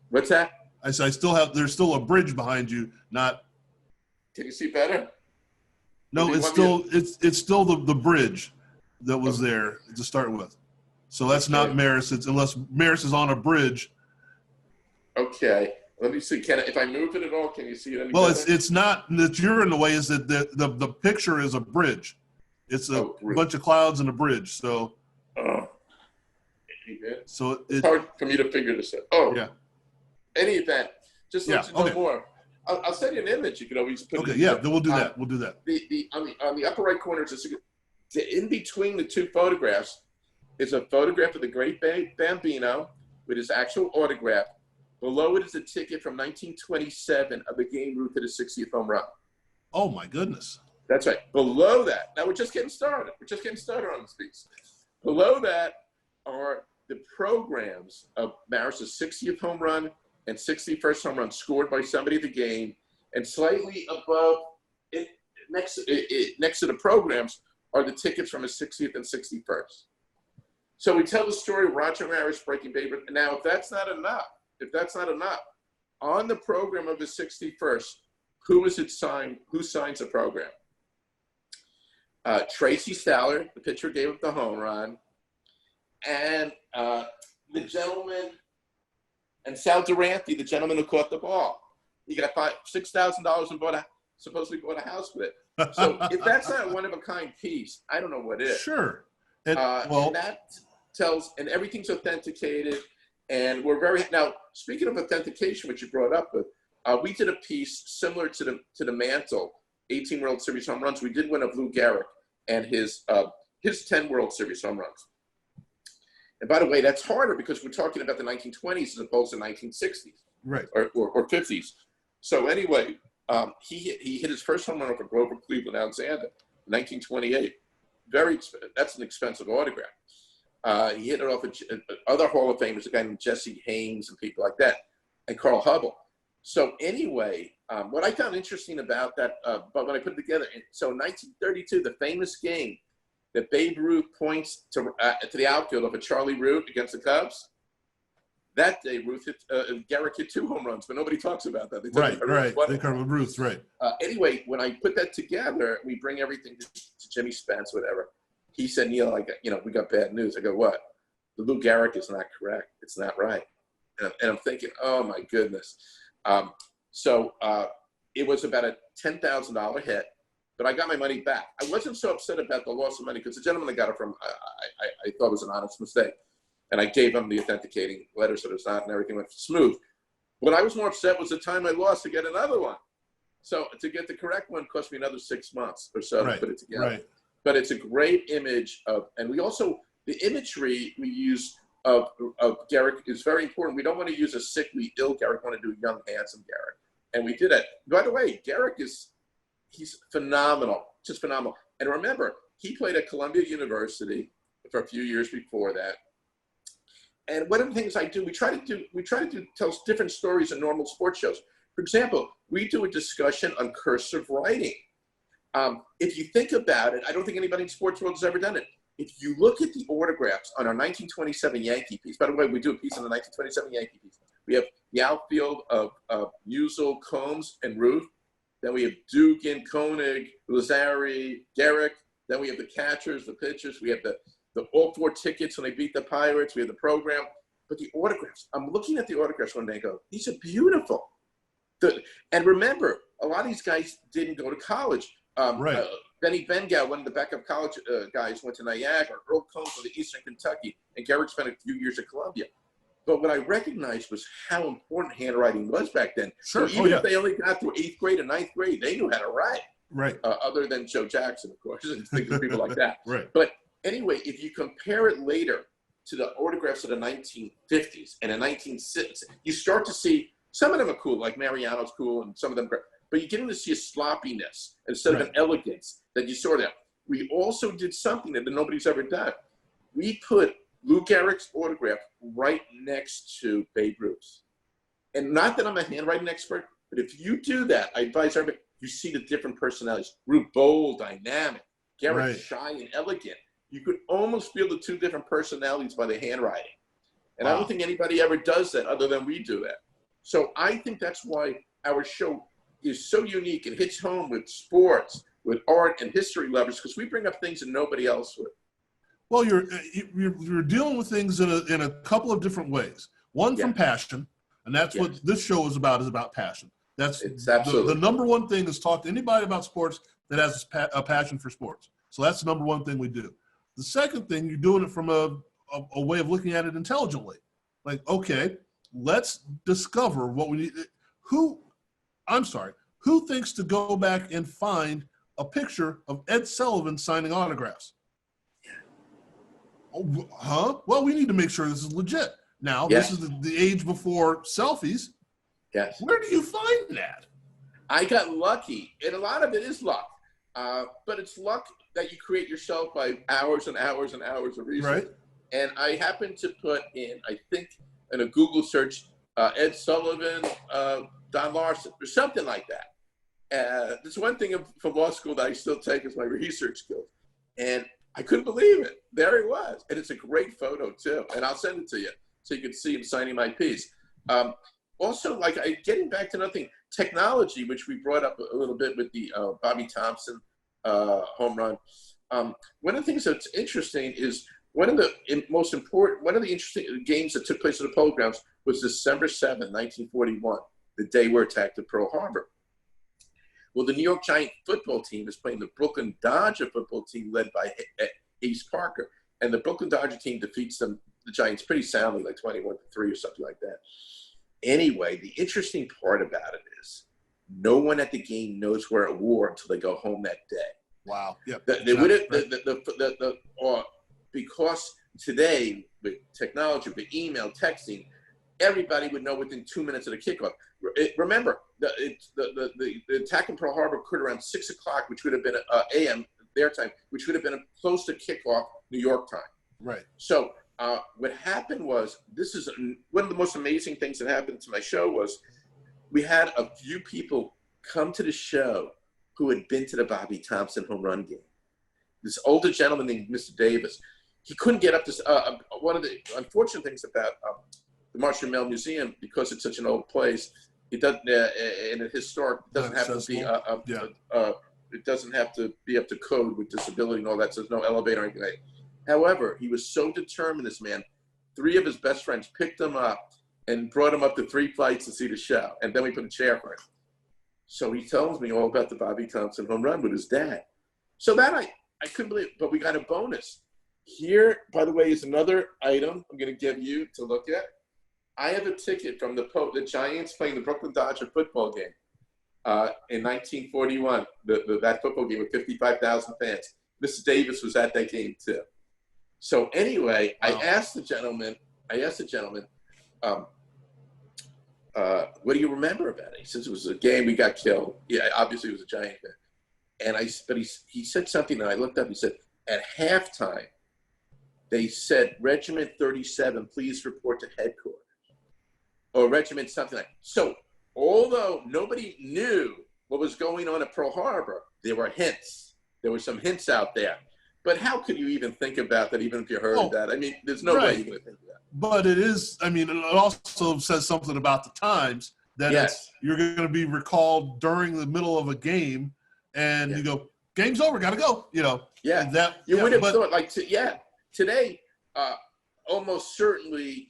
S1: What's that?
S2: I said there's still a bridge behind you, not.
S1: Can you see better?
S2: No, it's still the bridge that was there to start with. So that's not Maris. It's unless Maris is on a bridge.
S1: Okay. Let me see. If I move it at all, can you see it any
S2: Well,
S1: better?
S2: it's not that you're in the way. Is that the picture is a bridge? It's a bunch of clouds and a bridge. So. So
S1: it's hard for me to figure this out. Oh.
S2: Yeah.
S1: Any event, just let you know more. I'll send you an image. You can always put.
S2: Okay. Yeah. Then we'll do that. We'll do that.
S1: On the upper right corner, in between the two photographs, is a photograph of the great Bambino with his actual autograph. Below it is a ticket from 1927 of the game Ruth hit his 60th home run.
S2: Oh my goodness.
S1: That's right. Below that, now we're just getting started. We're just getting started on this piece. Below that are the programs of Maris's 60th home run and 61st home run scored by somebody at the game, and slightly above it, next to the programs are the tickets from his 60th and 61st. So we tell the story of Roger Maris breaking Babe Ruth. Now, if that's not enough, on the program of his 61st, who signs the program? Tracy Stallard, the pitcher, gave up the home run, and the gentleman, and Sal Durante, the gentleman who caught the ball. He got $6,000 and supposedly bought a house with it. So if that's not a one-of-a-kind piece, I don't know what is.
S2: Sure.
S1: And that tells, and everything's authenticated, and we're very, now, speaking of authentication, which you brought up with, we did a piece similar to the Mantle, 18 World Series home runs. We did one of Lou Gehrig and his 10 World Series home runs. And by the way, that's harder because we're talking about the 1920s as opposed to 1960s,
S2: right,
S1: or 50s. So anyway, he hit his first home run over Grover Cleveland Alexander, 1928. That's an expensive autograph. He hit it off of other Hall of Famers, a guy named Jesse Haynes and people like that, and Carl Hubble. So anyway, what I found interesting about that, but when I put it together, so in 1932, the famous game that Babe Ruth points to the outfield of a Charlie Root against the Cubs, that day Gehrig hit 2 home runs, but nobody talks about that.
S2: Right. They cover Ruth, right.
S1: Anyway, when I put that together, we bring everything to Jimmy Spence, whatever. He said, Neil, we got bad news. I go, what? The Lou Gehrig is not correct. It's not right. And I'm thinking, oh my goodness. So it was about a $10,000 hit, but I got my money back. I wasn't so upset about the loss of money because the gentleman I got it from, I thought was an honest mistake. And I gave him the authenticating letter so it's not, and everything went smooth. What I was more upset was the time I lost to get another one. So to get the correct one cost me another 6 months or so to put it together. Right. But it's a great image of, and we also, the imagery we use of Gehrig is very important. We don't want to use a sickly, ill Gehrig. We want to do a young, handsome Gehrig. And we did it. By the way, Gehrig he's phenomenal, just phenomenal. And remember, he played at Columbia University for a few years before that. And one of the things I do, we try to tell different stories in normal sports shows. For example, we do a discussion on cursive writing. If you think about it, I don't think anybody in sports world has ever done it. If you look at the autographs on our 1927 Yankee piece, by the way, we do a piece on the 1927 Yankee piece. We have the outfield of Musial, Combs, and Ruth. Then we have Dugan, Koenig, Lazari, Gehrig. Then we have the catchers, the pitchers. We have the all 4 tickets when they beat the Pirates. We have the program. But the autographs, I'm looking at the autographs one day and go, these are beautiful. And remember, a lot of these guys didn't go to college.
S2: Right.
S1: Benny Bengal, one of the backup college guys, went to Niagara. Earl Combs from the Eastern Kentucky. And Gehrig spent a few years at Columbia. But what I recognized was how important handwriting was back then.
S2: Sure.
S1: So even if they only got through 8th grade and 9th grade, they knew how to write.
S2: Right.
S1: Other than Joe Jackson, of course, and think of people like that.
S2: Right.
S1: But anyway, if you compare it later to the autographs of the 1950s and the 1960s, you start to see some of them are cool, like Mariano's cool, and some of them, but you're getting to see a sloppiness instead of an elegance that you saw there. We also did something that nobody's ever done. We put Lou Gehrig's autograph right next to Babe Ruth's. And not that I'm a handwriting expert, but if you do that, I advise everybody, you see the different personalities. Ruth, bold, dynamic. Gehrig, shy and elegant. You could almost feel the two different personalities by the handwriting. And I don't think anybody ever does that other than we do that. So I think that's why our show is so unique and hits home with sports, with art and history lovers, because we bring up things that nobody else would.
S2: Well, you're dealing with things in a couple of different ways. One from passion, and that's what this show is about passion. It's absolutely the number one thing is talk to anybody about sports that has a passion for sports. So that's the number one thing we do. The second thing, you're doing it from a way of looking at it intelligently. Like, okay, let's discover what we need. Who thinks to go back and find a picture of Ed Sullivan signing autographs? Oh, huh? Well, we need to make sure this is legit. Now, this is the age before selfies.
S1: Yes.
S2: Where do you find that?
S1: I got lucky, and a lot of it is luck. But it's luck that you create yourself by hours and hours and hours of research.
S2: Right.
S1: And I happened to put in, I think, in a Google search, Ed Sullivan, Don Larson, or something like that. There's one thing from law school that I still take as my research skills. And I couldn't believe it. There he was. And it's a great photo, too. And I'll send it to you so you can see him signing my piece. Also, getting back to another thing, technology, which we brought up a little bit with the Bobby Thompson home run. One of the things that's interesting is one of the interesting games that took place at the Polo Grounds was December 7, 1941, the day we're attacked at Pearl Harbor. Well, the New York Giant football team is playing the Brooklyn Dodger football team led by Ace Parker. And the Brooklyn Dodger team defeats the Giants pretty soundly, like 21-3 or something like that. Anyway, the interesting part about it is no one at the game knows where it wore until they go home that day.
S2: Wow. Yeah.
S1: Because today with technology, with email, texting, everybody would know within 2 minutes of the kickoff. Remember, the attack in Pearl Harbor occurred around 6 o'clock, which would have been a.m. their time, which would have been close to kickoff New York time.
S2: Right.
S1: So what happened was, this is one of the most amazing things that happened to my show was we had a few people come to the show who had been to the Bobby Thompson home run game. This older gentleman named Mr. Davis, he couldn't get up to one of the unfortunate things about the Marshall Mel Museum, because it's such an old place, it doesn't and it's historic. It doesn't have to be it doesn't have to be up to code with disability and all that. So there's no elevator or anything like that. However, he was so determined, this man. 3 of his best friends picked him up and brought him up to 3 flights to see the show, and then we put a chair for him. So he tells me all about the Bobby Thompson home run with his dad. So that I couldn't believe it, but we got a bonus. Here, by the way, is another item I'm going to give you to look at. I have a ticket from the Giants playing the Brooklyn Dodger football game in 1941, that football game with 55,000 fans. Mr. Davis was at that game too. So anyway, wow. I asked the gentleman, what do you remember about it? He says it was a game we got killed. Yeah, obviously he was a Giant fan. But he said something, and I looked up. He said, at halftime, they said, Regiment 37, please report to headquarters. Or Regiment something like that. So although nobody knew what was going on at Pearl Harbor, there were hints. There were some hints out there. But how could you even think about that, even if you heard that? I mean, there's no way you're going to think of that.
S2: But it is, I mean, it also says something about the times that you're going to be recalled during the middle of a game, and you go, game's over, got to go, you know.
S1: Yeah, you would have thought, today, almost certainly,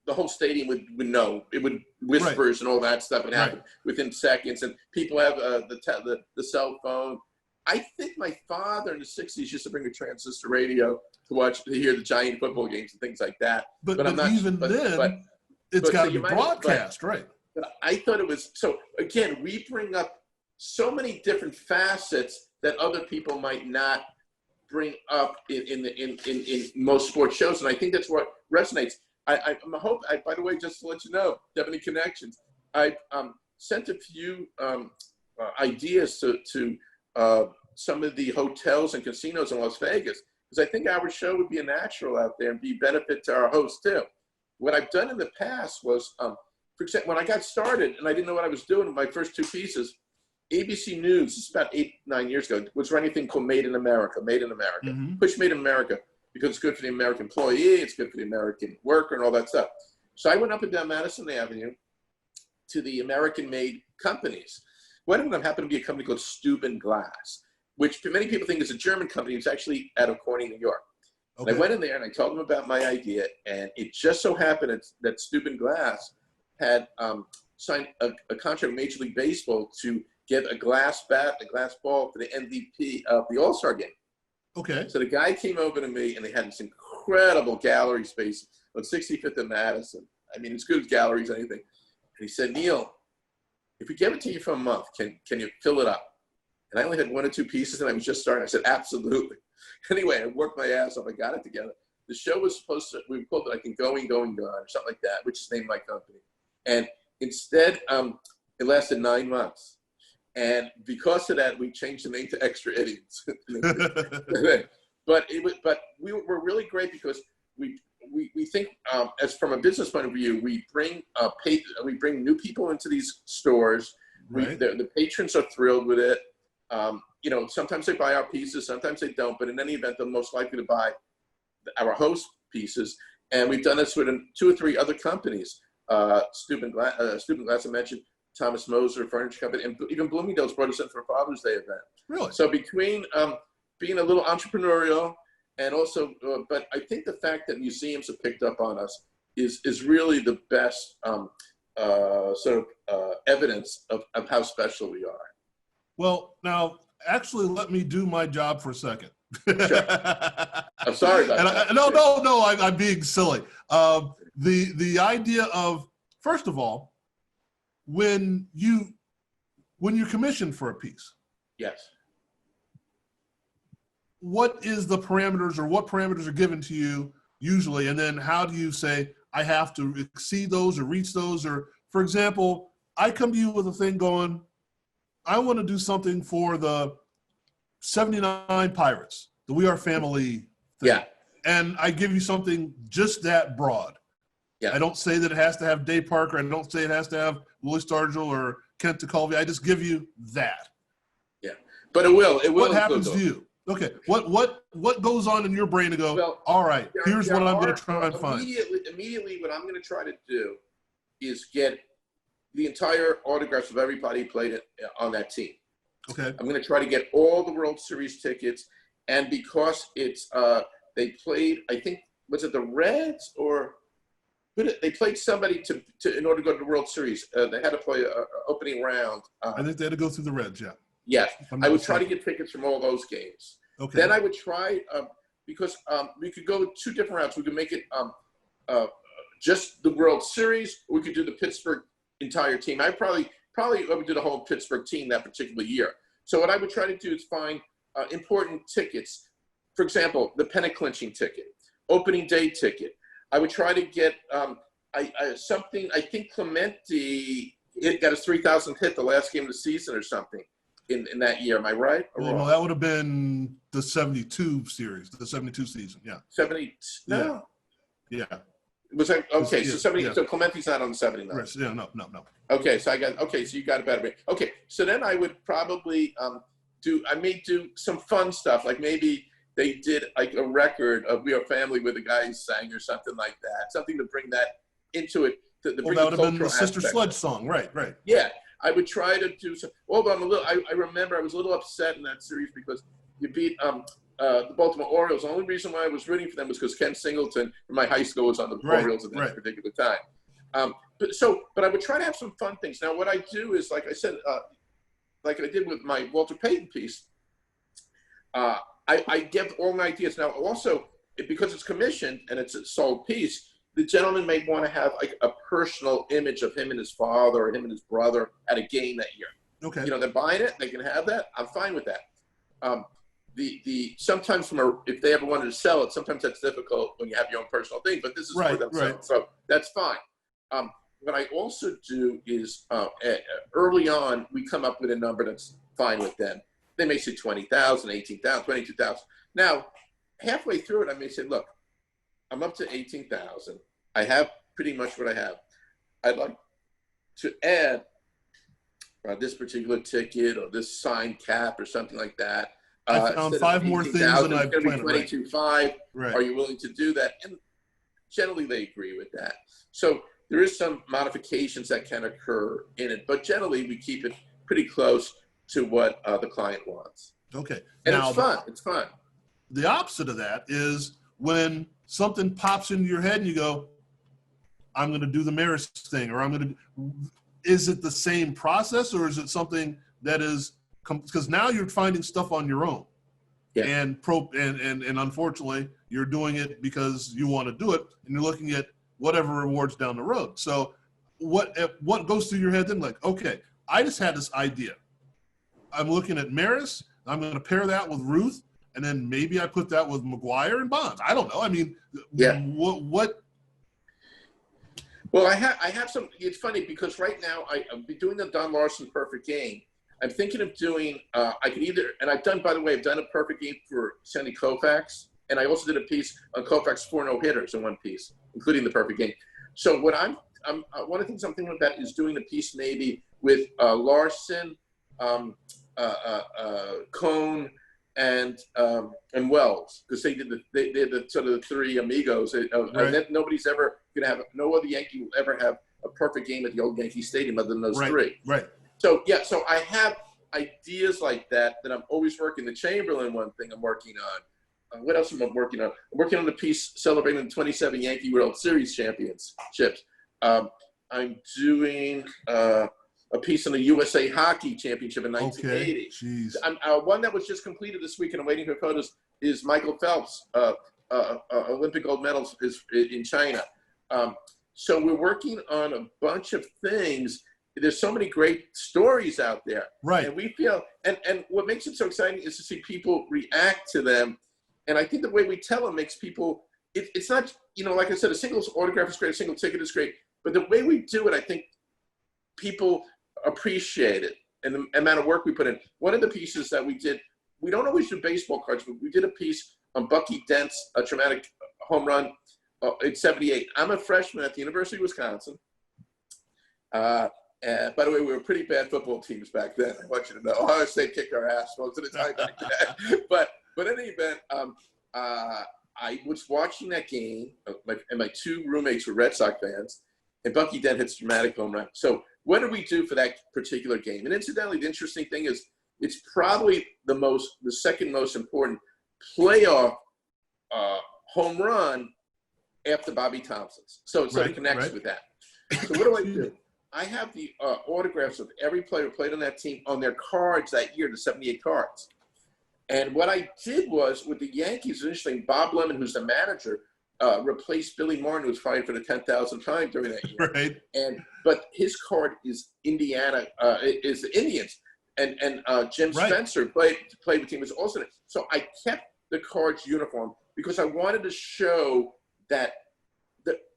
S1: the whole stadium would know. It would whispers and all that stuff would happen within seconds, and people have the cell phone. I think my father in the 60s used to bring a transistor radio to hear the Giant football games and things like that.
S2: But I'm not, even then, it's got to be broadcast, right?
S1: But I thought it was, so again, we bring up so many different facets that other people might not bring up in most sports shows, and I think that's what resonates. I hope, by the way, just to let you know, if you have any connections, I sent a few ideas to some of the hotels and casinos in Las Vegas, because I think our show would be a natural out there and be benefit to our hosts too. What I've done in the past was, for example, when I got started and I didn't know what I was doing, my first two pieces, ABC News, it's about 8-9 years ago, was running a thing called Made in America, push Made in America, because it's good for the American employee, it's good for the American worker and all that stuff. So I went up and down Madison Avenue to the American-made companies. One of them happened to be a company called Steuben Glass, which many people think is a German company. It's actually out of Corning, New York. Okay. And I went in there and I told them about my idea, and it just so happened that Steuben Glass had signed a contract with Major League Baseball to get a glass bat, a glass ball for the MVP of the All-Star game.
S2: Okay.
S1: So the guy came over to me, and they had this incredible gallery space on 65th and Madison. I mean, as good as galleries, anything. And he said, Neil, if we give it to you for a month, can you fill it up? And I only had 1 or 2 pieces, and I was just starting. I said, absolutely. Anyway, I worked my ass off. I got it together. The show was supposed to, we called it like Going, Gone, or something like that, which is named my company. And instead, it lasted 9 months. And because of that, we changed the name to Extra Idiots. But we were really great because we think, as from a business point of view, we bring new people into these stores. Right. The patrons are thrilled with it. Sometimes they buy our pieces, sometimes they don't. But in any event, they're most likely to buy our host pieces. And we've done this with 2 or 3 other companies. Steuben Glass, I mentioned, Thomas Moser Furniture Company, and even Bloomingdale's brought us in for a Father's Day event.
S2: Really?
S1: So between being a little entrepreneurial and also, but I think the fact that museums have picked up on us is really the best evidence of how special we are.
S2: Well, now, actually, let me do my job for a second.
S1: Sure. I'm sorry about that.
S2: No, I'm being silly. The idea of, first of all, when you're commissioned for a piece,
S1: yes,
S2: what is the parameters, or what parameters are given to you usually, and then how do you say I have to exceed those or reach those? Or, for example, I come to you with a thing going, I want to do something for the 79 Pirates, the We Are Family thing.
S1: Yeah,
S2: and I give you something just that broad. Yeah. I don't say that it has to have Dave Parker. I don't say it has to have Willie Stargell or Kent DeColvey. I just give you that.
S1: Yeah, but it will.
S2: What happens to you? Okay, what goes on in your brain to go, well, all right, here's what I'm going to try and find.
S1: Immediately, what I'm going to try to do is get the entire autographs of everybody who played on that team.
S2: Okay.
S1: I'm going to try to get all the World Series tickets, and because it's they played, I think, was it the Reds or they played somebody to in order to go to the World Series. They had to play an opening round.
S2: I think they had to go through the Reds, yeah.
S1: Yes, I would try to get tickets from all those games.
S2: Okay.
S1: Then I would try, because we could go 2 different routes. We could make it just the World Series, or we could do the Pittsburgh entire team. I probably would do the whole Pittsburgh team that particular year. So what I would try to do is find important tickets. For example, the pennant clinching ticket, opening day ticket. I would try to get something. I think Clemente got his 3,000th hit the last game of the season or something in that year. Am I right?
S2: Well, that would have been the 72 series, the 72 season. Yeah.
S1: 70. No.
S2: Yeah.
S1: Was that okay? So 70.
S2: Yeah.
S1: So Clemente's not on the 79.
S2: Right. Yeah. No.
S1: Okay. So so you got a better. Okay. So then I would probably I may do some fun stuff, like maybe they did like a record of We Are Family where the guys sang or something like that. Something to bring that into it. To bring
S2: that would have been the Sister Sledge song, right?
S1: Yeah, I would try to do some. Although I remember I was a little upset in that series because you beat the Baltimore Orioles. The only reason why I was rooting for them was because Ken Singleton from my high school was on the Orioles at that particular time. But I would try to have some fun things. Now, what I do is, like I said, like I did with my Walter Payton piece, I give all my ideas. Now, also, because it's commissioned and it's a sold piece, the gentleman may want to have like a personal image of him and his father or him and his brother at a game that year.
S2: Okay.
S1: You know, they're buying it, they can have that. I'm fine with that. Sometimes if they ever wanted to sell it, sometimes that's difficult when you have your own personal thing, but this is for themselves, so that's fine. What I also do is early on, we come up with a number that's fine with them. They may say 20,000, 18,000, 22,000. Now, halfway through it, I may say, look, I'm up to 18,000. I have pretty much what I have. I'd like to add this particular ticket or this signed cap or something like that.
S2: I found 5 more things than I planned.
S1: 22.5.
S2: Right.
S1: Are you willing to do that? And generally, they agree with that. So there is some modifications that can occur in it, but generally, we keep it pretty close to what the client wants.
S2: Okay.
S1: And now, it's fun. It's fun.
S2: The opposite of that is when something pops into your head and you go, I'm going to do the Maris thing, or is it the same process, or is it something that is, because now you're finding stuff on your own.
S1: Yeah.
S2: And unfortunately, you're doing it because you want to do it, and you're looking at whatever rewards down the road. So what goes through your head then? Like, okay, I just had this idea. I'm looking at Maris. I'm going to pair that with Ruth, and then maybe I put that with McGuire and Bonds. I don't know. I mean,
S1: yeah.
S2: What?
S1: Well, I have some. It's funny because right now I'll be doing the Don Larson perfect game. I'm thinking of doing. I could either, and I've done, by the way, I've done a perfect game for Sandy Koufax, and I also did a piece on Koufax 4 no-hitters in one piece, including the perfect game. So what I'm one of the things I'm thinking about is doing the piece maybe with Larson, Cone, and Wells, because they're the sort of the three amigos. Nobody's ever gonna have, no other Yankee will ever have a perfect game at the old Yankee Stadium other than those three.
S2: Right.
S1: So yeah, so I have ideas like that I'm always working. The Chamberlain one thing I'm working on. What else am I working on? I'm working on the piece celebrating the 27 Yankee World Series championships. I'm doing a piece on the USA Hockey Championship in 1980.
S2: Okay,
S1: one that was just completed this week, and I'm waiting for photos, is Michael Phelps' Olympic gold medals is in China. So we're working on a bunch of things. There's so many great stories out there.
S2: Right.
S1: And we feel, and what makes it so exciting is to see people react to them. And I think the way we tell them makes people, it's not, like I said, a single autograph is great, a single ticket is great, but the way we do it, I think people appreciate it and the amount of work we put in. One of the pieces that we did, we don't always do baseball cards, but we did a piece on Bucky Dent's dramatic home run in 78. I'm a freshman at the University of Wisconsin. And by the way, we were pretty bad football teams back then. I want you to know. Ohio State kicked our ass most of the time back then. But in any event, I was watching that game, and my two roommates were Red Sox fans, and Bucky Dent hits a dramatic home run. So what did we do for that particular game? And incidentally, the interesting thing is it's probably the second most important playoff home run after Bobby Thompson's. So it sort of connects with that. So what do? I have the autographs of every player who played on that team on their cards that year, the 78 cards. And what I did was, with the Yankees, interesting, Bob Lemon, who's the manager, replaced Billy Martin, who was fired for the 10,000th time during that year.
S2: Right.
S1: But his card is Indiana, is the Indians. And Jim Spencer played with the team, was also. So I kept the cards uniform because I wanted to show that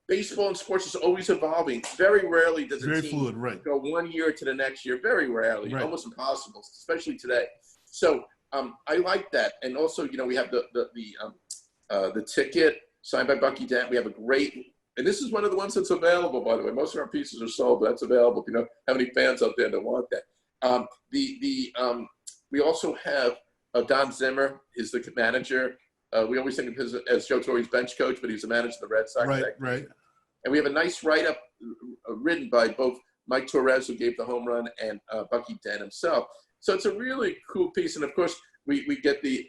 S1: baseball and sports is always evolving. Very rarely does a team go 1 year to the next year. Very rarely, almost impossible, especially today. So I like that. And also, we have the ticket signed by Bucky Dent. We have a great, and this is one of the ones that's available, by the way. Most of our pieces are sold, but that's available. If you know how many fans out there that want that. We also have Don Zimmer is the manager. We always think of him as Joe Torre's bench coach, but he's a manager of the Red Sox.
S2: Right.
S1: And we have a nice write-up written by both Mike Torres, who gave the home run, and Bucky Dent himself. So it's a really cool piece. And, of course, we get the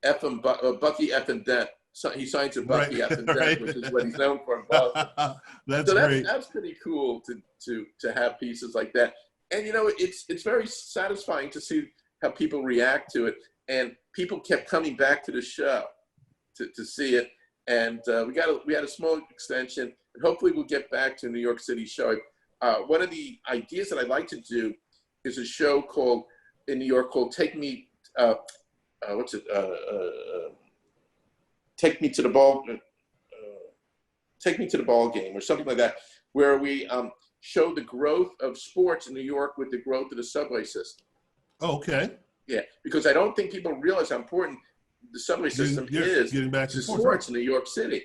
S1: Bucky F and Dent. So he signs a Bucky F and Dent,
S2: Right.
S1: which is what he's known for in Boston.
S2: That's
S1: So
S2: great.
S1: that's pretty cool to have pieces like that. And it's very satisfying to see how people react to it. And people kept coming back to the show to see it. And we had a small extension, and hopefully we'll get back to New York City show. One of the ideas that I'd like to do is a show in New York called Take Me. Take Me to the Ball. Take Me to the Ball Game, or something like that, where we show the growth of sports in New York with the growth of the subway system.
S2: Oh, okay.
S1: Yeah, because I don't think people realize how important the subway system is
S2: getting back to
S1: sports in New York City.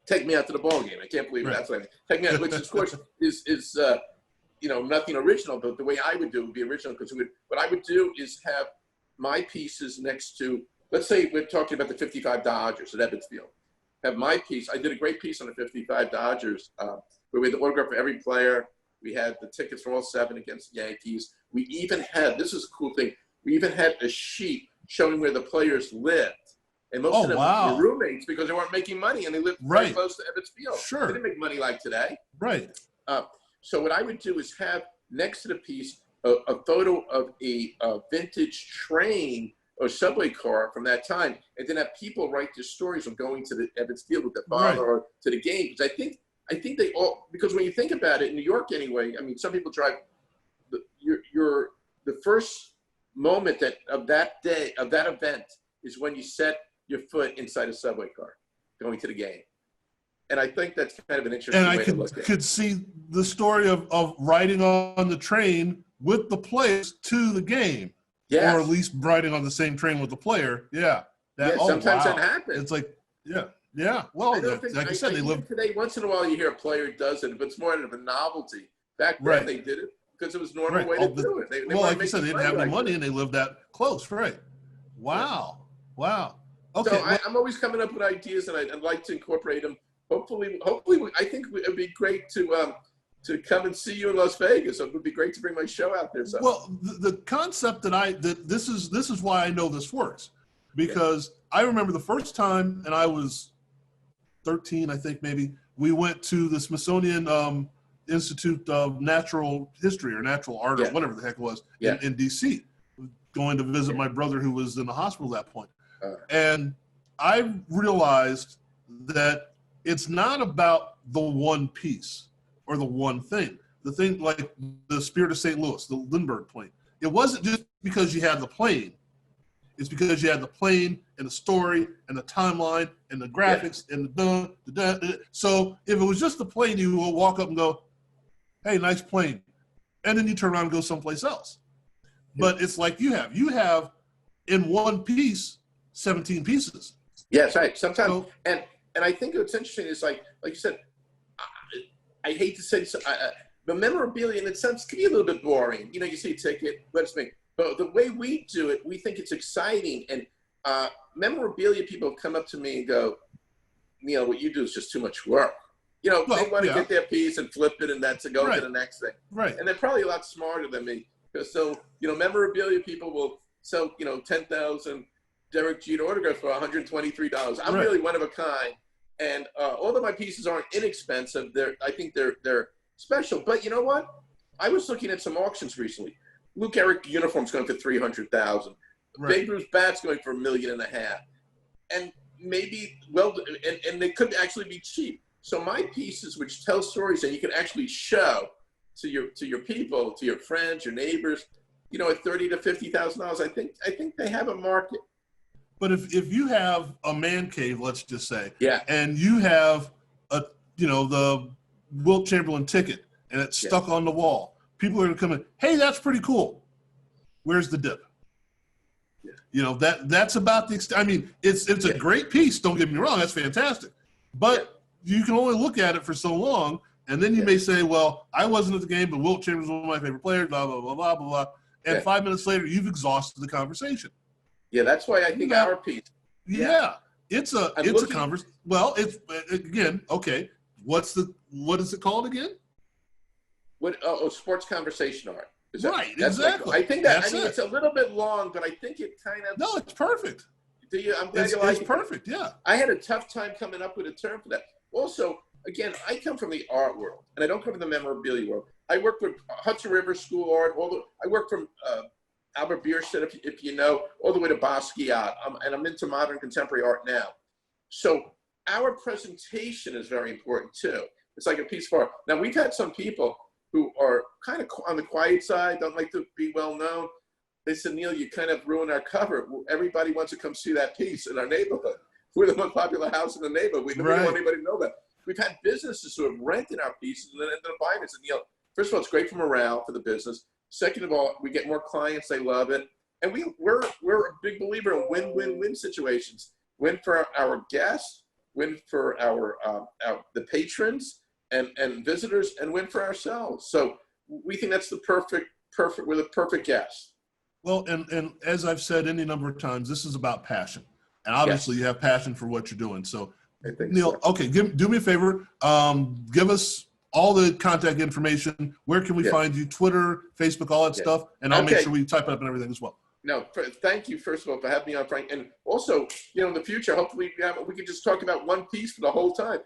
S1: Take me out to the ball game. I can't believe that's what I mean. Take me out, which of course is nothing original, but the way I would do it would be original, because what I would do is have my pieces next to, let's say we're talking about the 55 Dodgers at Ebbets Field. Have my piece. I did a great piece on the 55 Dodgers where we had the autograph for every player. We had the tickets for all 7 against the Yankees. We even had, this is a cool thing, we even had a sheet showing where the players lived. And most of them were roommates because they weren't making money, and they lived very close to Ebbets Field.
S2: Sure.
S1: They didn't make money like today.
S2: Right.
S1: So what I would do is have next to the piece a photo of a vintage train or subway car from that time, and then have people write their stories of going to the Ebbets Field with their father or to the game. Because I think they all, because when you think about it, in New York anyway, I mean, some people drive, the first moment of that day, of that event, is when you set your foot inside a subway car going to the game. And I think that's kind of an interesting way to look at it.
S2: And I could see the story of riding on the train with the players to the game. Yes. Or at least riding on the same train with the player. Yeah.
S1: Sometimes that happens.
S2: It's like, yeah. Well, like you said, they live
S1: today. Once in a while, you hear a player does it, but it's more of a novelty. Back then, they did it because it was a normal way to do it. They
S2: like you said, they didn't have any money, and they lived that close, right? Wow. Okay.
S1: So I'm always coming up with ideas, and I'd like to incorporate them. Hopefully, I think it would be great to come and see you in Las Vegas. It would be great to bring my show out there. So.
S2: Well, the concept that this is why I know this works, because I remember the first time, and I was 13, I think maybe, we went to the Smithsonian Institute of Natural History or Natural Art or whatever the heck it was in D.C., going to visit my brother who was in the hospital at that point. And I realized that it's not about the one piece or the one thing. The thing like the Spirit of St. Louis, the Lindbergh plane. It wasn't just because you had the plane. It's because you had the plane and the story and the timeline and the graphics and the So if it was just the plane, you will walk up and go, hey, nice plane. And then you turn around and go someplace else. But it's like you have in one piece, 17 pieces.
S1: Yes, right. Sometimes, and I think what's interesting is like you said, I hate to say so, the memorabilia in a sense can be a little bit boring. You see a ticket, let's make. But the way we do it, we think it's exciting. And memorabilia people come up to me and go, Neil, what you do is just too much work. They want to get their piece and flip it and then to go to the next thing.
S2: Right.
S1: And they're probably a lot smarter than me. So, memorabilia people will sell, 10,000 Derek Jeter autographs for $123. I'm really one of a kind. And although my pieces aren't inexpensive, I think they're special. But you know what? I was looking at some auctions recently. Lou Gehrig uniforms going for $300,000. Babe Ruth bats going for $1.5 million. And maybe and they could actually be cheap. So my pieces, which tell stories and you can actually show to your people, to your friends, your neighbors, at $30,000 to $50,000, I think they have a market.
S2: But if you have a man cave, let's just say, and you have the Wilt Chamberlain ticket and it's stuck on the wall, people are going to come in, hey, that's pretty cool. Where's the dip? That's about the extent. I mean, it's a great piece. Don't get me wrong, that's fantastic. But you can only look at it for so long, and then you may say, well, I wasn't at the game, but Wilt Chamberlain's one of my favorite players, blah, blah, blah, blah, blah, blah. And 5 minutes later, you've exhausted the conversation.
S1: Yeah, that's why I think our piece.
S2: Yeah, it's a conversation. Well, it's again, okay. What is it called again?
S1: Sports conversation art.
S2: Right, exactly.
S1: I think that, it's a little bit long, but I think it kind of.
S2: No, it's perfect.
S1: Do you? I'm glad you like it.
S2: It's perfect, yeah.
S1: I had a tough time coming up with a term for that. Also, again, I come from the art world, and I don't come from the memorabilia world. I work with Hudson River School Art. I work from Albert Bierstedt, if you know, all the way to Basquiat, and I'm into modern contemporary art now. So our presentation is very important too. It's like a piece of art. Now, we've had some people who are kind of on the quiet side, don't like to be well known. They said, Neil, you kind of ruined our cover. Everybody wants to come see that piece in our neighborhood. We're the most popular house in the neighborhood. We don't want anybody to know that. We've had businesses who have rented our pieces and then ended up buying it. So, Neil, first of all, it's great for morale for the business. Second of all, we get more clients. They love it. And we're a big believer in win-win-win situations. Win for our guests, win for the patrons and visitors, and win for ourselves. So we think that's we're the perfect guest.
S2: Well, and as I've said any number of times, this is about passion. And obviously you have passion for what you're doing. So Neil, okay, do me a favor. Give us all the contact information. Where can we find you? Twitter, Facebook, all that stuff. And I'll make sure we type it up and everything as well.
S1: No, thank you, first of all, for having me on, Frank. And also, in the future, hopefully we can just talk about one piece for the whole time.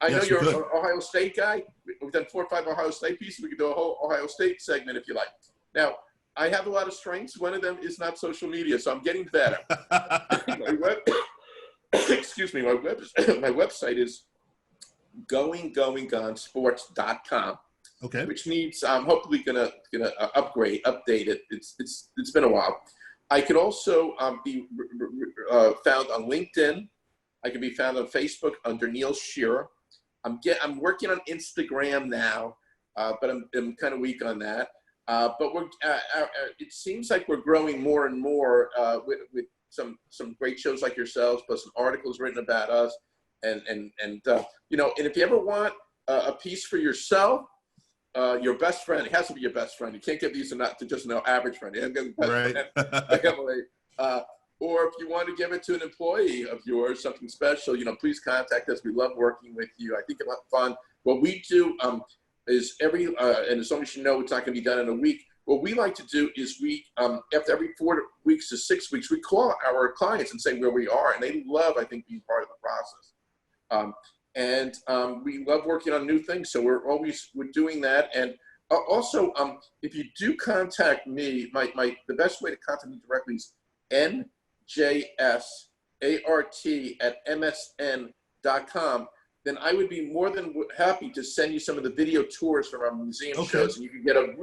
S1: I know you're an Ohio State guy. We've done 4 or 5 Ohio State pieces. We could do a whole Ohio State segment if you like. Now, I have a lot of strengths. One of them is not social media, so I'm getting better. Excuse me, my website is goinggonesports.com.
S2: Okay.
S1: Which needs, I'm hopefully gonna update it. It's been a while. I could also be found on LinkedIn. I can be found on Facebook under Neil Scherer. I'm working on Instagram now, but I'm kind of weak on that. But it seems like we're growing more and more with some great shows like yourselves, plus some articles written about us, and if you ever want a piece for yourself. Your best friend, it has to be your best friend. You can't give these to just no average friend. You have to give best friend. Or if you want to give it to an employee of yours, something special, please contact us. We love working with you. I think it's a lot of fun. What we do is and as long as you know it's not going to be done in a week, what we like to do is after every 4 weeks to 6 weeks, we call our clients and say where we are. And they love, I think, being part of the process. And we love working on new things, so we're doing that. And also, if you do contact me, the best way to contact me directly is njsart@msn.com. Then I would be more than happy to send you some of the video tours from our museum shows, and you can get a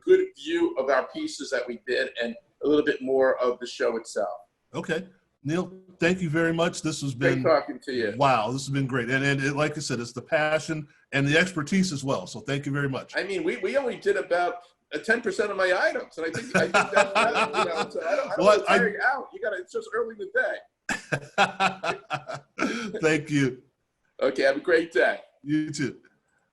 S1: good view of our pieces that we did and a little bit more of the show itself.
S2: Okay. Neil, thank you very much. This has been
S1: great talking to you.
S2: Wow, this has been great. And like I said, it's the passion and the expertise as well. So thank you very much.
S1: I mean, we only did about 10% of my items, and I think that's so I don't want to tire you out. It's just early in the day.
S2: Thank you.
S1: Okay, have a great day.
S2: You too.